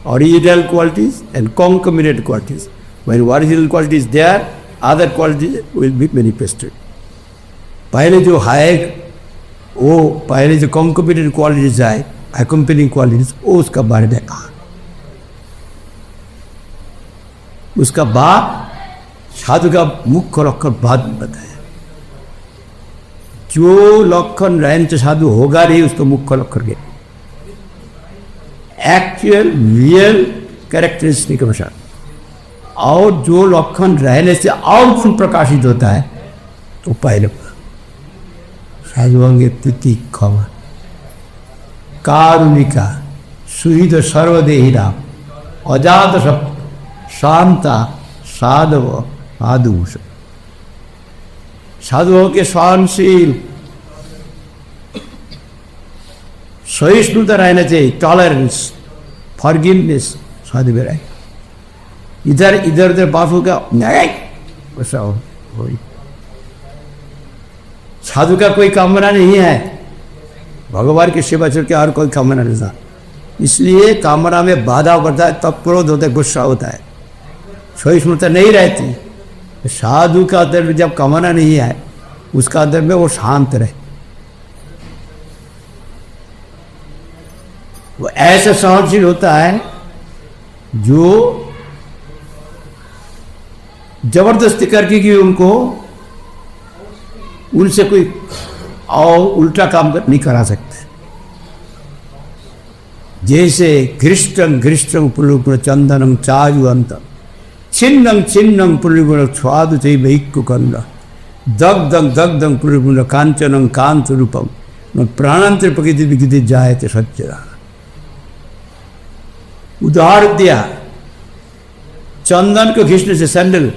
Original qualities and concomitant qualities. When original quality is there, other qualities will be manifested. पहले जो है वो पहले जो concomitant qualities है, accompanying qualities, वो उसका बारे में कहा। उसका बाद साधु का मुख्य लक्षण बाद में बताया। जो लक्षण रहन से साधु होगा नहीं, उसको मुख्य लक्षण के एक्चुअल रियल कैरेक्टरिस्टिक के अनुसार। और जो लक्षण रहने से और कुछ प्रकाशित होता है तो पहले साधुअंगे तिथि खबर कारुणिका सुहृद सर्वदेही राम अजात शांता साधव साधुभूषण। साधुओं के सहनशील, सहिष्णुता रहना चाहिए, टॉलरेंस, फॉरगिवनेस साधु में रहे। इधर उधर बात होगा वैसा हो। साधु का कोई कामना नहीं है, भगवान की सेवा छोड़ के और कोई कामना नहीं था। इसलिए कामना में बाधा बढ़ता है, तब क्रोध होता है, गुस्सा होता है, सहिष्णुता नहीं रहती। साधु का अंदर में जब कामना नहीं है, उसका अंदर में वो शांत रहे। वो ऐसा सहनशील होता है जो जबरदस्ती करके कि उनको उनसे कोई और उल्टा काम नहीं करा सकते। जैसे घृष्टं पुरुगुण चंदनम चारु अंत छिन्नं पुरुगुण स्वादु चै वैक्कु कंद दग्धं पुरुगुण कांचनं कांत रूपम प्राणांतर प्रकृति विकृति जायते सच्चरा। उदाहरण दिया, चंदन को घिसने से सैंडल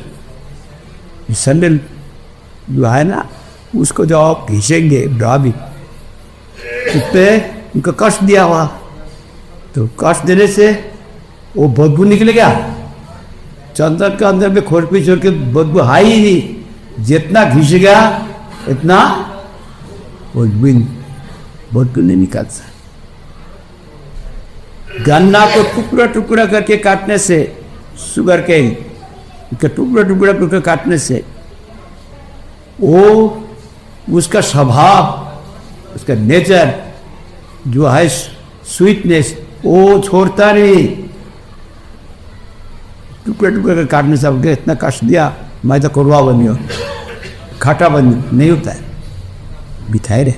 जो है ना, उसको जो आप घिसेंगे डाबी उस पर उनको कष्ट दिया हुआ, तो कष्ट देने से वो बदबू निकलेगा। चंदन के अंदर में खोरपी छोड़ के बदबू है ही नहीं, जितना घिसेगा इतना बदबू नहीं निकलता। गन्ना को टुकड़ा टुकड़ा करके काटने से, शुगर केन का टुकड़ा टुकड़ा करके काटने से वो उसका स्वभाव, उसका नेचर जो है स्वीटनेस, वो छोड़ता नहीं। टुकड़ा टुकड़ा कर काटने से अब इतना कष्ट दिया, मैं तो कड़वा बनी हो, खट्टा बन नहीं होता है, बिठाए रहे।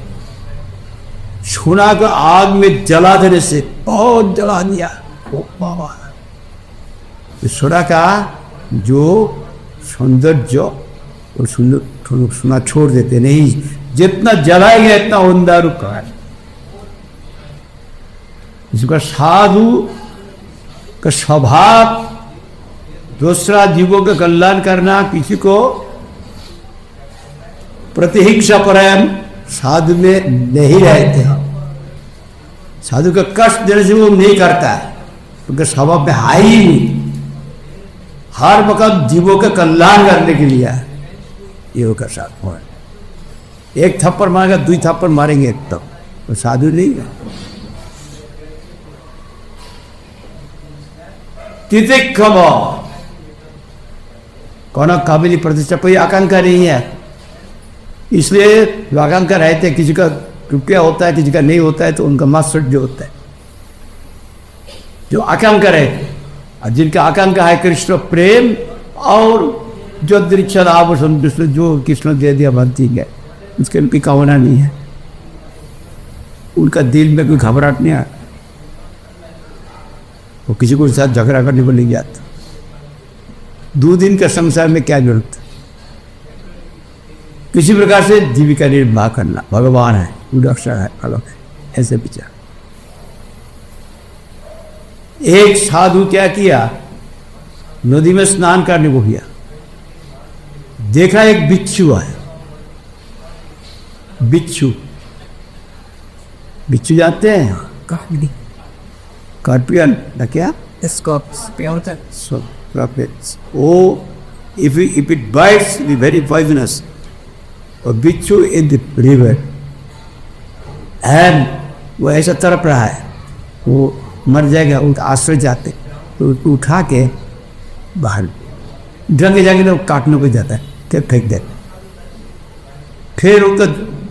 सोना को आग में जला देने से बहुत जला दिया, ओ बाबा। सोना का जो सौंदर्य और सोना छोड़ देते नहीं, जितना जलाएगा इतना अंधार का है। इसका साधु का स्वभाव दूसरा जीवों का कल्याण करना, किसी को प्रतिहिंसा परायण साधु में नहीं रहते। साधु का कष्ट देने से वो नहीं करता है, उनके स्वभाव में है ही नहीं। हर वक्त जीवों का कल्याण करने के लिए ये का साथ हो। एक थप्पड़ मारेगा, 2 थप्पड़ मारेंगे एक तो साधु नहीं है। तितिक्षम कौन काबिली प्रतिष्ठा कोई आकांक्षा नहीं है, इसलिए आकांक्षा रहते। किसी का रुपया होता है, किसी का नहीं होता है, तो उनका मास्टर जो होता है, जो आकांक्षा रहते, और जिनका आकांक्षा है कृष्ण प्रेम और जो दृक्षा आभूषण जो कृष्ण दे दिया भक्ति है, उसके उनकी कामना नहीं है। उनका दिल में कोई घबराहट नहीं है, वो किसी को साथ झगड़ा करने को नहीं जाता। 2 दिन का संसार में क्या जरूरत है, किसी प्रकार से जीविका निर्वाह करना। भगवान है, उदक्षर है, अलग है, ऐसे विचार। एक साधु क्या किया, नदी में स्नान करने को गया, देखा एक बिच्छू है। बिच्छू जानते हैं? स्कॉर्पियन ना क्या? Oh, if it bites, it will be very poisonous. A bichu in the river, and वो ऐसा तड़प रहा है, वो मर जाएगा। उनका आश्रय जाते तो उसको उठा के बाहर ढंगे जाके तो काटने को जाता है, फिर फेंक देता। फिर उसका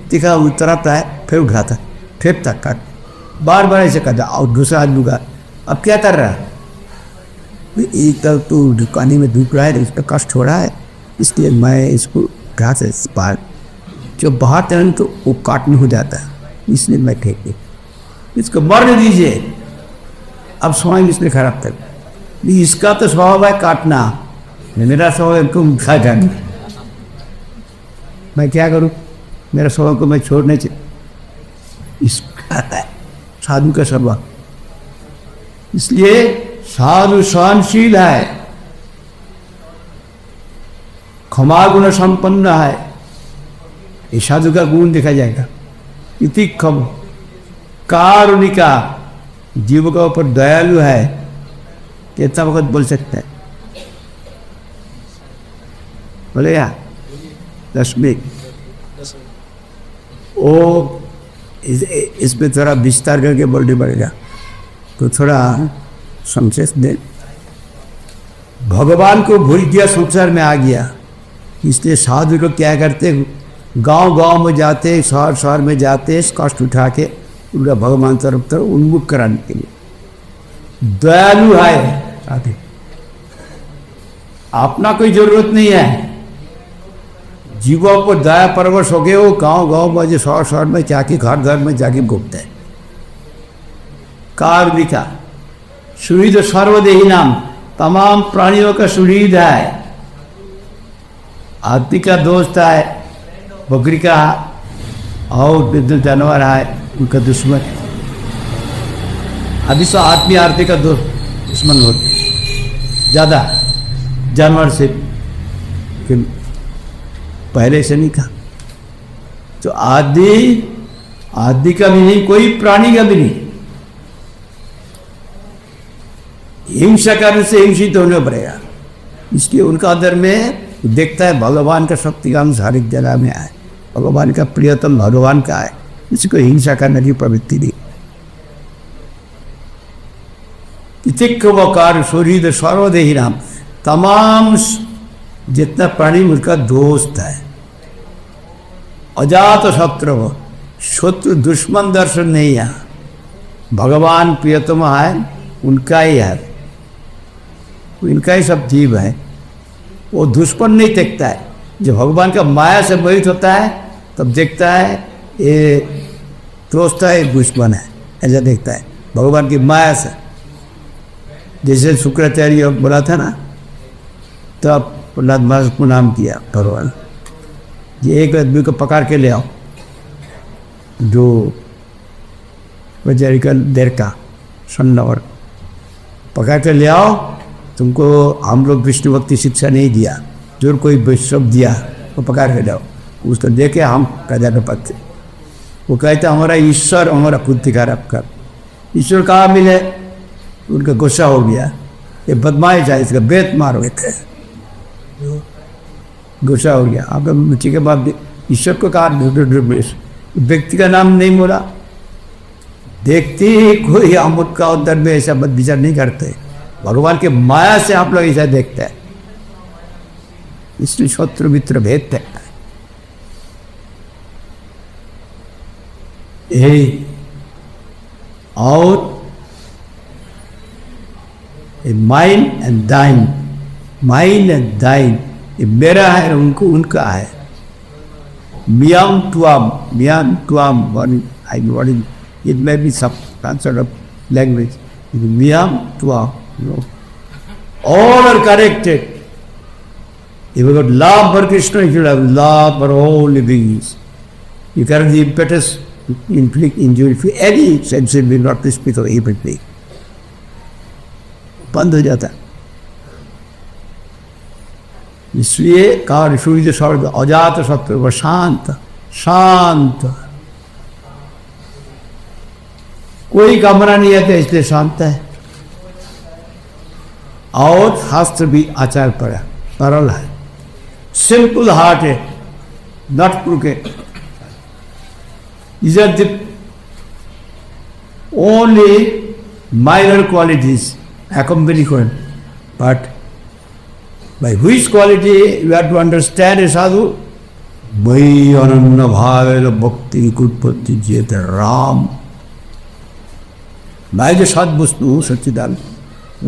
दिखा वो तड़पता है, फिर उठाता, फिर तक काट, बार बार ऐसे करता। और दूसरा आदमी का अब क्या कर रहा है, एक तो दुकानी में धूप रहा है, इसका कष्ट हो रहा है, इसलिए मैं इसको घास से पार जो बाहर तरह तो वो काटने हो जाता है, इसलिए मैं फेंक दे, इसको मरने दीजिए। अब स्वयं इसने खराब कर, इसका तो स्वभाव है काटना, मेरा स्वभाव है तुम खा जाना। मैं क्या करूं, मेरा स्वभाव को मैं छोड़ने चाहिए। इसका है साधु का स्वभाव, इसलिए साधु सहनशील है, क्षमा गुण संपन्न है। ये साधु का गुण देखा जाएगा। इति क्षम कारुणिका, जीव का ऊपर दयालु है। कितना वक्त बोल सकते हैं, बोले यार 10 मिनट। ओ इसमें थोड़ा विस्तार करके बोलने पड़ेगा, तो थोड़ा संक्षेप दे। भगवान को भूल गया, संसार में आ गया, इसलिए साधु लोग क्या करते, गांव में जाते, शहर में जाते, कष्ट उठा के उनका भगवान तरफ उन्मुख कराने के लिए। दयालु है साधु, अपना कोई जरूरत नहीं है। जीवों पर दया परवश हो गए, वो गांव में, शहर में जाके, घर में जाके घूमते हैं। कारुणिका, सुहृद सर्वदेही नाम, तमाम प्राणियों का सुहृद है। आदमी का दोस्त है, बकरी का और जानवर है उनका दुश्मन। अभी तो आदमी आरती का दुश्मन होते ज़्यादा जानवर से, पहले से नहीं था। तो आदि का भी नहीं, कोई प्राणी का भी नहीं। हिंसा करने से हिंसित होने पड़ेगा, इसलिए उनका अंदर में देखता है भगवान का शक्ति का अंश हर एक जगह में है, भगवान का प्रियतम भगवान का है, इसको हिंसा करने की प्रवृत्ति नहीं। तितिक्षवकार सुहृद सर्वदेही नाम, तमाम जितना प्राणी उनका दोस्त है। अजात शत्रु दुश्मन दर्शन नहीं है, भगवान प्रियतम है, उनका ही है, इनका ही सब जीव है। वो दुश्मन नहीं देखता है, जब भगवान का माया से मोहित होता है तब देखता है ये दोस्त है, दुश्मन है, ऐसा देखता है भगवान की माया से। जैसे शुक्राचार्य बोला था ना, तब प्रहलाद महाराज को नाम किया भगवान, ये एक आदमी को पकड़ के ले आओ, जो वैचारिकल देर का सन्नवर पकड़ के ले आओ, तुमको हम लोग विष्णु भक्ति शिक्षा नहीं दिया, जो कोई वैष्णव दिया वो पकड़ के जाओ, उसको देके हम पैदा कर पाते। वो कहते हमारा ईश्वर हमारा बुद्धिकार कर, ईश्वर कहाँ मिले? उनका गुस्सा हो गया, ये बदमाश है, इसका बेत मारो, गुस्सा हो गया। आप बच्चे के बाद ईश्वर को कहा, व्यक्ति का नाम नहीं बोला। देखते ही कोई आमुद का उधर में ऐसा मत विचार नहीं करते, भगवान के माया से आप लोग ऐसा देखते हैं, इसलिए शत्रु मित्र भेद देखता है। यही और माइन एंड दाइन, माइन एंड दाइन, ये मेरा है उनको उनका है। मियाम टुआम आई it may be some sort of language. Miyam tuam, all are connected. If you got love for Krishna, you should have love for all living beings. You carry the impetus to inflict injury to any sensitive being, not to speak of evil being. बंद हो जाता है। इसलिए कहा सूर्य स्वर्ग अजात सत्व व शांत, शांत, कोई कमरा नहीं आता इसलिए शांत है। और शास्त्र भी आचार पर है, सरल है, सिंपल हार्ट है, not crooked. These are the only minor qualities accompanying, but by which quality you have to understand a sadhu? Vai ananya bhavena bhakti utpatti jeta Ram। मैं जो सद वस्तु सच्चिदानंद,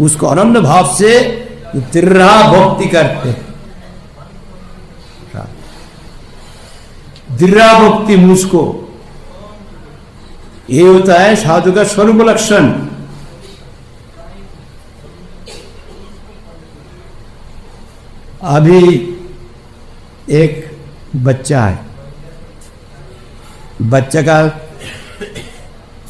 उसको अनन्य भाव से तिर्रा भक्ति करते, दिर्रा भक्ति मुझको, ये होता है साधु का स्वरूप लक्षण। अभी एक बच्चा है, बच्चा का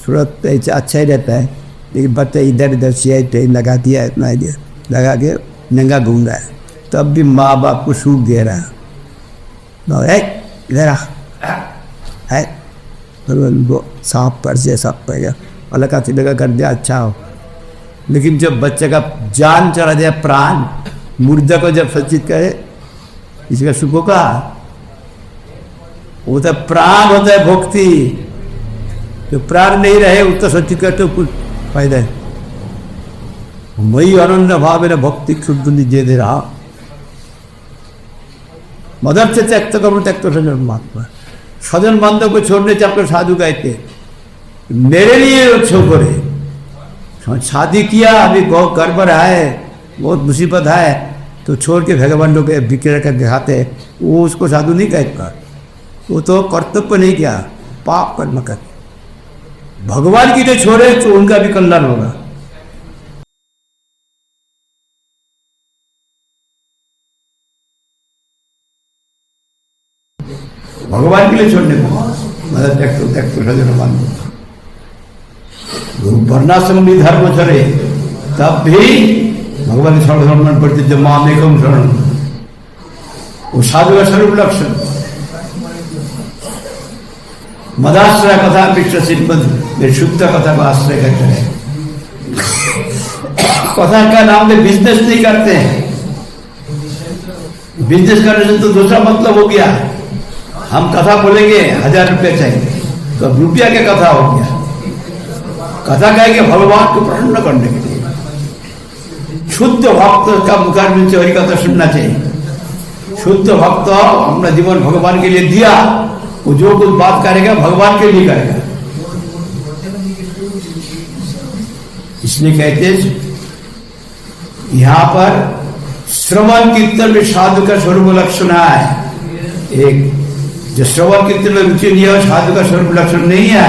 सूरत अच्छा ही रहता है, लेकिन बच्चा इधर इधर सियाई ट्रेन लगा दिया, इतना इधर लगा के नंगा घूम रहा है, तब भी माँ बाप को सूख दे रहा है, इधर है वो सांप पर से सांप पर गया, अलग हाथी लगा कर दिया, अच्छा हो। लेकिन जब बच्चे का जान चला जाए, प्राण मुर्दा को जब सचित करे, इसका सुख होगा, वो तो प्राण होता है भक्ति। जो प्राण नहीं रहे उसका सचित करते तो कुछ फायदा है। वही अनन्य भाव है भक्ति शुद्ध निजे दे रहा, मदर से त्यक्त करो त्यक्त सजन महात्मा। सजन बांधव को छोड़ने से आपको साधु कहते, मेरे लिए छोकरे शादी किया, अभी बहुत गड़बड़ है, बहुत मुसीबत है, तो छोड़ के भगवान लोग विक्रय कर दिखाते, वो उसको साधु नहीं कहता, वो तो कर्तव्य नहीं किया, पाप कर्म कर। भगवान की जो छोड़े तो उनका भी कल्याण होगा। भगवान के लिए छोड़ने को मतलब त्यक्त सजन बांधो, वर्णाश्रम भी धर्म चले तब भी भगवान के शरण पड़ते, जब माम एकम शरण, वो साधु का स्वरूप लक्षण। मदाश्रय कथा विश्व सिद्ध शुद्ध कथा को आश्रय करते हैं। कथा का नाम में बिजनेस नहीं करते हैं, बिजनेस करने से तो दूसरा मतलब हो गया, हम कथा बोलेंगे 1000 रुपये चाहिए, तो अब रुपया के कथा हो गया। कथा कहेंगे भगवान को प्रसन्न करने के लिए। शुद्ध भक्त का मुखारबिंद से हरि कथा सुनना चाहिए। शुद्ध भक्त अपना जीवन भगवान के लिए दिया, वो जो कुछ बात करेगा भगवान के लिए करेगा। इसलिए कहते यहां पर श्रवण कीर्तन में साधु का स्वरूप लक्षण है। एक जो श्रवण कीर्तन में रुचि नहीं है, साधु का स्वरूप लक्षण नहीं है।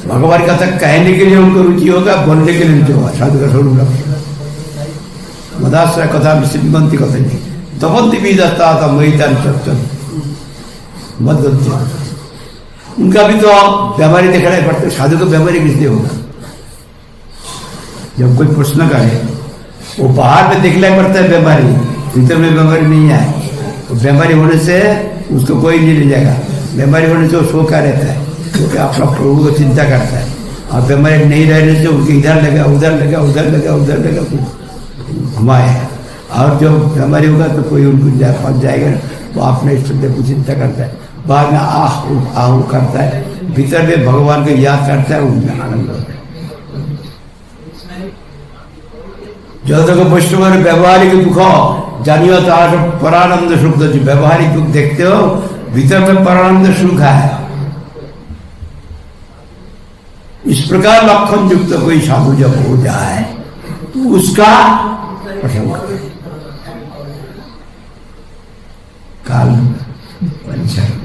भगवान का तक कहने के लिए उनको रुचि होगा, बोलने के लिए रुचि होगा, साधु का स्वरूप लक्षण। मदाश्रय कथा विश्वंती कथा नहीं, तपंती भी दस्ता था महिता मत उनका भी तो बीमारी दिखा रहे पड़ते, साधु को बीमारी किसलिए होगा? जब कोई प्रश्न करे वो बाहर में दिखला पड़ता है बीमारी, भीतर में बीमारी नहीं है। तो बीमारी होने से उसको कोई नहीं ले जाएगा। बीमारी होने से वो सो का रहता है, क्योंकि अपना प्रभु को चिंता करता है। और बीमारी नहीं रहने से उसके इधर लगा उधर लगा उधर लगा उधर लगा घुमाए। और जो बीमारी होगा तो कोई उनको फंस जाएगा, तो अपने इष्ट देव को चिंता करता है। बाद में आहू करता है, भीतर में भगवान को याद करता है, उनमें आनंद होता है। जो तक वैष्णव व्यवहारिक दुख जानियो तार परानंद सुख, जो व्यवहारिक दुख देखते हो भीतर में परानंद सुख है। इस प्रकार लक्षण युक्त कोई साधु जब हो जाए तो उसका प्रसंग काल पंचायत